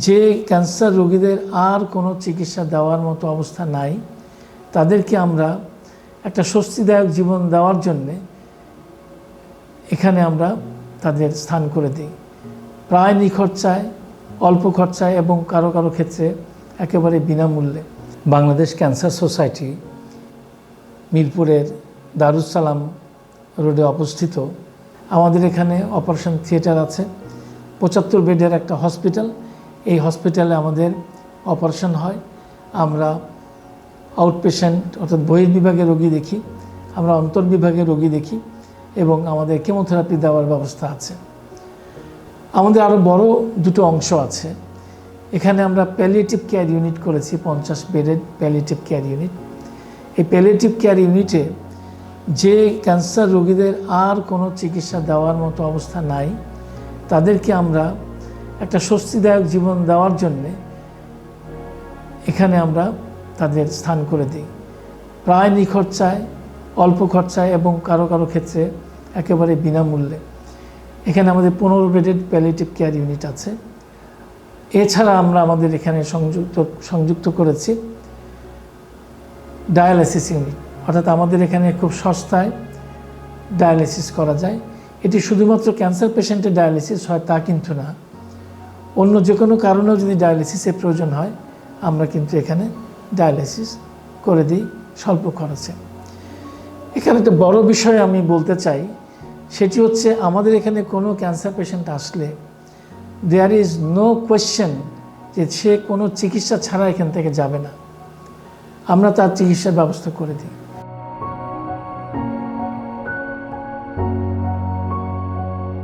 যে ক্যান্সার রোগীদের আর কোনো চিকিৎসা দেওয়ার মতো অবস্থা নাই, তাদেরকে আমরা একটা স্বস্তিদায়ক জীবন দেওয়ার জন্যে এখানে আমরা তাদের স্থান করে দিই, প্রায় নিখরচায়, অল্প খরচায় এবং কারো কারো ক্ষেত্রে একেবারে বিনামূল্যে। বাংলাদেশ ক্যান্সার সোসাইটি মিরপুরের দারুস সালাম রোডে অবস্থিত। আমাদের এখানে অপারেশন থিয়েটার আছে, 75 বেডের একটা হসপিটাল। এই হসপিটালে আমাদের অপারেশন হয়। আমরা আউটপেশেন্ট অর্থাৎ বহির্বিভাগে রোগী দেখি, আমরা অন্তর্বিভাগে রোগী দেখি এবং আমাদের কেমোথেরাপি দেওয়ার ব্যবস্থা আছে। আমাদের আরও বড় দুটো অংশ আছে। এখানে আমরা প্যালিয়েটিভ কেয়ার ইউনিট করেছি, 50 বেডের প্যালিয়েটিভ কেয়ার ইউনিট। এই প্যালিয়েটিভ কেয়ার ইউনিটে যে ক্যান্সার রোগীদের আর কোনো চিকিৎসা দেওয়ার মতো অবস্থা নাই, তাদেরকে আমরা একটা স্বস্তিদায়ক জীবন দেওয়ার জন্যে এখানে আমরা তাদের স্থান করে দিই, প্রায় নিখরচায়, অল্প খরচায় এবং কারো কারো ক্ষেত্রে একেবারে বিনামূল্যে। এখানে আমাদের 15 বেডের প্যালিয়েটিভ কেয়ার ইউনিট আছে। এছাড়া আমরা আমাদের এখানে সংযুক্ত করেছি ডায়ালাইসিস ইউনিট, অর্থাৎ আমাদের এখানে খুব সস্তায় ডায়ালাইসিস করা যায়। এটি শুধুমাত্র ক্যান্সার পেশেন্টের ডায়ালাইসিস হয় তা কিন্তু না, অন্য যে কোনো কারণেও যদি ডায়ালাইসিসের প্রয়োজন হয় আমরা কিন্তু এখানে ডায়ালাইসিস করে দিই স্বল্প খরচে। এখানে একটা বড় বিষয় আমি বলতে চাই, সেটি হচ্ছে আমাদের এখানে কোনো ক্যান্সার পেশেন্ট আসলে দেয়ার ইজ নো কোয়েশ্চেন যে সে কোনো চিকিৎসা ছাড়া এখান থেকে যাবে না। আমরা তার চিকিৎসার ব্যবস্থা করে দিই।